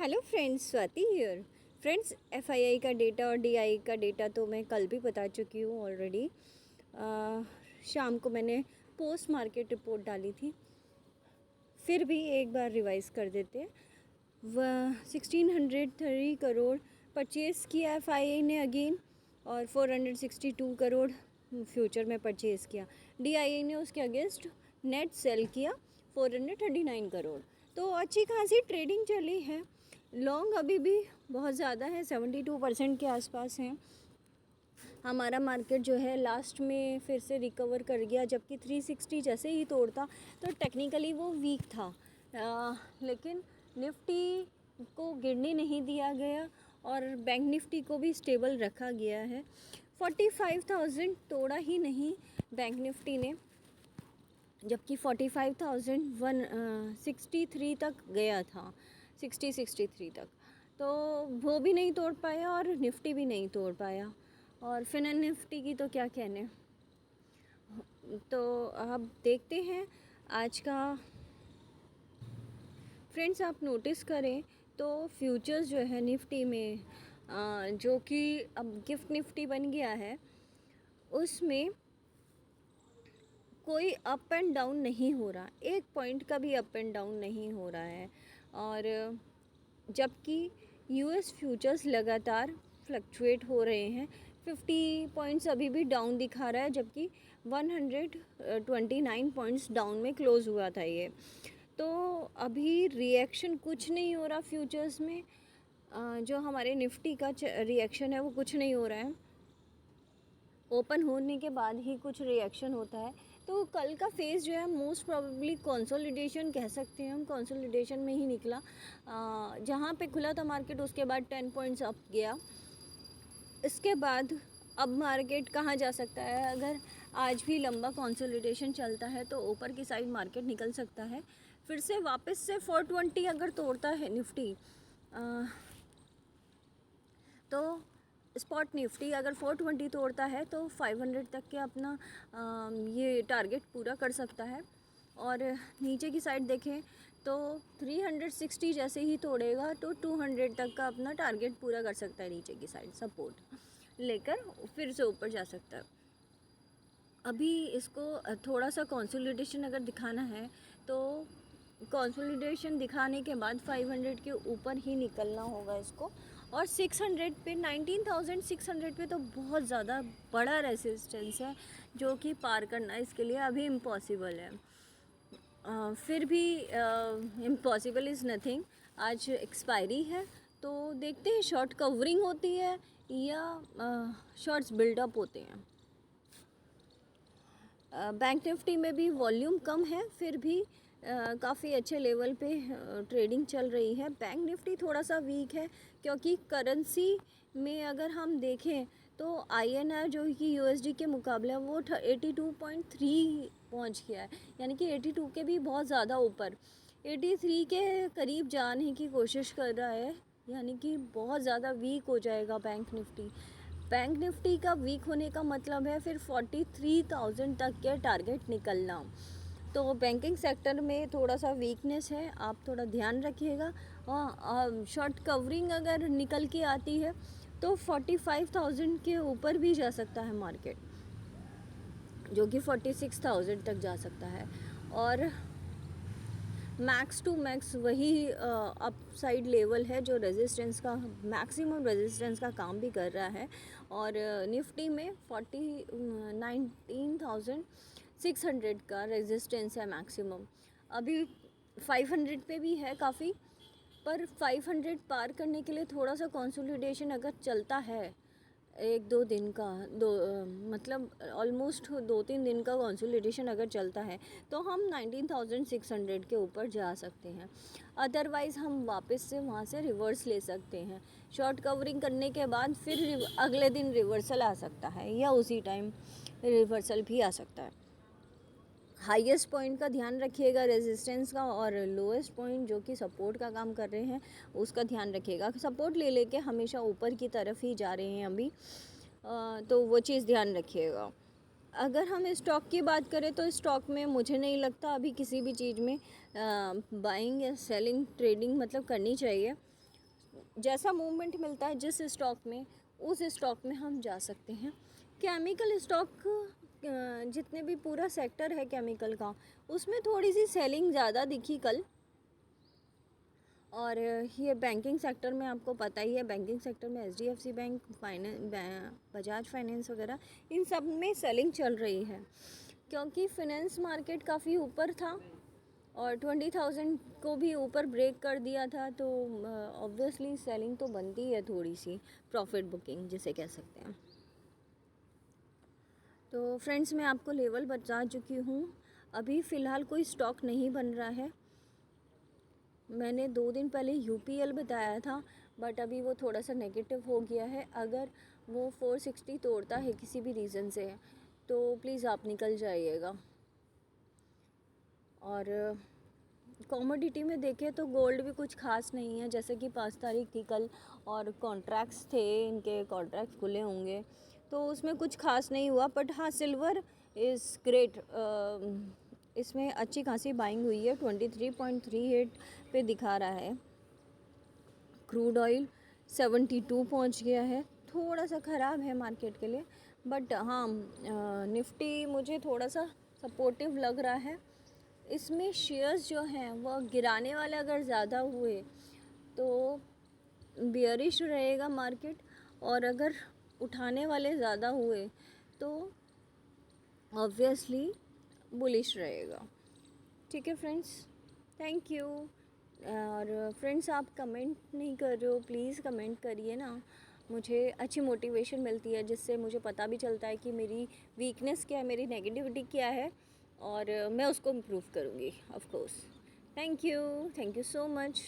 Hello friends, Swati here. Friends, FII का data और DI का डेटा तो मैं कल भी बता चुकी हूँ ऑलरेडी। शाम को मैंने पोस्ट मार्केट रिपोर्ट डाली थी, फिर भी एक बार रिवाइज कर देते हैं। 1603 करोड़ परचेज़ किया एफआईआई ने अगेन, और 462 करोड़ फ्यूचर में परचेज़ किया। डीआईआई ने उसके अगेंस्ट नेट सेल किया 439 करोड़। तो अच्छी खासी ट्रेडिंग चली है। लॉन्ग अभी भी बहुत ज़्यादा है, 72% के आसपास हैं। हमारा मार्केट जो है लास्ट में फिर से रिकवर कर गया, जबकि 360 जैसे ही तोड़ता तो टेक्निकली वो वीक था। लेकिन निफ्टी को गिरने नहीं दिया गया और बैंक निफ्टी को भी स्टेबल रखा गया है। 45,000 तोड़ा ही नहीं बैंक निफ्टी ने, जबकि 45,163 तक गया था, 63 तक। तो वो भी नहीं तोड़ पाया और निफ्टी भी नहीं तोड़ पाया। और फिनल निफ्टी की तो क्या कहने। तो आप देखते हैं आज का। फ्रेंड्स, आप नोटिस करें तो फ्यूचर्स जो है निफ्टी में, जो कि अब गिफ्ट निफ्टी बन गया है, उसमें कोई अप एंड डाउन नहीं हो रहा, एक पॉइंट का भी अप एंड डाउन नहीं हो रहा है। और जबकि यूएस फ्यूचर्स लगातार फ्लक्चुएट हो रहे हैं। 50 पॉइंट्स अभी भी डाउन दिखा रहा है, जबकि 129 पॉइंट्स डाउन में क्लोज़ हुआ था ये। तो अभी रिएक्शन कुछ नहीं हो रहा फ्यूचर्स में। जो हमारे निफ्टी का रिएक्शन है वो कुछ नहीं हो रहा है। ओपन होने के बाद ही कुछ रिएक्शन होता है। तो कल का फेज़ जो है मोस्ट प्रोबेबली कंसोलिडेशन कह सकते हैं हम, कंसोलिडेशन में ही निकला। जहाँ पे खुला था मार्केट उसके बाद 10 पॉइंट्स अप गया। इसके बाद अब मार्केट कहाँ जा सकता है? अगर आज भी लंबा कंसोलिडेशन चलता है तो ऊपर की साइड मार्केट निकल सकता है। फिर से वापस से 420 अगर तोड़ता है निफ्टी, तो स्पॉट निफ्टी अगर 420 तोड़ता है तो 500 तक के अपना ये टारगेट पूरा कर सकता है। और नीचे की साइड देखें तो 360 जैसे ही तोड़ेगा तो 200 तक का अपना टारगेट पूरा कर सकता है। नीचे की साइड सपोर्ट लेकर फिर से ऊपर जा सकता है। अभी इसको थोड़ा सा कंसोलिडेशन अगर दिखाना है तो कंसोलिडेशन दिखाने के बाद 500 के ऊपर ही निकलना होगा इसको। और 600 पे, 19,600 पे तो बहुत ज़्यादा बड़ा रेसिस्टेंस है, जो कि पार करना इसके लिए अभी इम्पॉसिबल है। फिर भी इम्पॉसिबल इज़ नथिंग। आज एक्सपायरी है तो देखते हैं शॉर्ट कवरिंग होती है या शॉर्ट्स बिल्डअप होते हैं। बैंक निफ्टी में भी वॉल्यूम कम है, फिर भी काफ़ी अच्छे लेवल पे ट्रेडिंग चल रही है। बैंक निफ्टी थोड़ा सा वीक है क्योंकि करेंसी में अगर हम देखें तो आईएनआर जो कि यूएसडी के मुकाबले वो 82.3 पहुंच गया है, यानी कि 82 के भी बहुत ज़्यादा ऊपर, 83 के करीब जाने की कोशिश कर रहा है, यानी कि बहुत ज़्यादा वीक हो जाएगा बैंक निफ्टी। बैंक निफ्टी का वीक होने का मतलब है फिर 43,000 तक के टारगेट निकलना। तो बैंकिंग सेक्टर में थोड़ा सा वीकनेस है, आप थोड़ा ध्यान रखिएगा। और शॉर्ट कवरिंग अगर निकल के आती है तो 45,000 के ऊपर भी जा सकता है मार्केट, जो कि 46,000 तक जा सकता है। और मैक्स टू मैक्स वही अपसाइड लेवल है जो रेजिस्टेंस का, मैक्सिमम रेजिस्टेंस का काम भी कर रहा है। और निफ्टी में 19,600 का रेजिस्टेंस है मैक्सिमम। अभी 500 पे भी है काफ़ी, पर 500 पार करने के लिए थोड़ा सा कंसोलिडेशन अगर चलता है, एक दो दिन का, मतलब ऑलमोस्ट 2-3 दिन का कंसोलिडेशन अगर चलता है तो हम 19,600 के ऊपर जा सकते हैं। अदरवाइज़ हम वापस से वहाँ से रिवर्स ले सकते हैं। शॉर्ट कवरिंग करने के बाद फिर अगले दिन रिवर्सल आ सकता है या उसी टाइम रिवर्सल भी आ सकता है। हाईएस्ट पॉइंट का ध्यान रखिएगा रेजिस्टेंस का, और लोएस्ट पॉइंट जो कि सपोर्ट का काम कर रहे हैं उसका ध्यान रखिएगा। सपोर्ट ले लेके हमेशा ऊपर की तरफ ही जा रहे हैं अभी, तो वो चीज़ ध्यान रखिएगा। अगर हम स्टॉक की बात करें तो स्टॉक में मुझे नहीं लगता अभी किसी भी चीज़ में बाइंग या सेलिंग ट्रेडिंग मतलब करनी चाहिए। जैसा मूवमेंट मिलता है जिस स्टॉक में, उस स्टॉक में हम जा सकते हैं। केमिकल स्टॉक जितने भी पूरा सेक्टर है केमिकल का, उसमें थोड़ी सी सेलिंग ज़्यादा दिखी कल। और ये बैंकिंग सेक्टर में आपको पता ही है, बैंकिंग सेक्टर में HDFC बैंक, बजाज फाइनेंस वगैरह, इन सब में सेलिंग चल रही है क्योंकि फिनेंस मार्केट काफ़ी ऊपर था और 20,000 को भी ऊपर ब्रेक कर दिया था, तो ऑब्वियसली सेलिंग तो बनती है, थोड़ी सी प्रॉफिट बुकिंग जिसे कह सकते हैं। तो फ्रेंड्स, मैं आपको लेवल बता चुकी हूँ। अभी फ़िलहाल कोई स्टॉक नहीं बन रहा है। मैंने 2 दिन पहले UPL बताया था, बट अभी वो थोड़ा सा नेगेटिव हो गया है। अगर वो 460 तोड़ता है किसी भी रीज़न से, तो प्लीज़ आप निकल जाइएगा। और कॉमोडिटी में देखें तो गोल्ड भी कुछ खास नहीं है, जैसे कि 5 तारीख थी कल और कॉन्ट्रैक्ट्स थे, इनके कॉन्ट्रैक्ट्स खुले होंगे तो उसमें कुछ खास नहीं हुआ। बट हाँ, सिल्वर इज़ ग्रेट, इसमें अच्छी खासी बाइंग हुई है, 23.38 पे दिखा रहा है। क्रूड ऑयल 72 पहुंच गया है, थोड़ा सा ख़राब है मार्केट के लिए। बट हाँ, निफ्टी मुझे थोड़ा सा सपोर्टिव लग रहा है। इसमें शेयर्स जो हैं वह गिराने वाले अगर ज़्यादा हुए तो बियरिश रहेगा मार्केट, और अगर उठाने वाले ज़्यादा हुए तो ऑब्वियसली बुलिश रहेगा। ठीक है फ्रेंड्स, थैंक यू। और फ्रेंड्स, आप कमेंट नहीं कर रहे हो, प्लीज़ कमेंट करिए ना, मुझे अच्छी मोटिवेशन मिलती है, जिससे मुझे पता भी चलता है कि मेरी वीकनेस क्या है, मेरी नेगेटिविटी क्या है, और मैं उसको इम्प्रूव करूँगी of course. Thank you so much.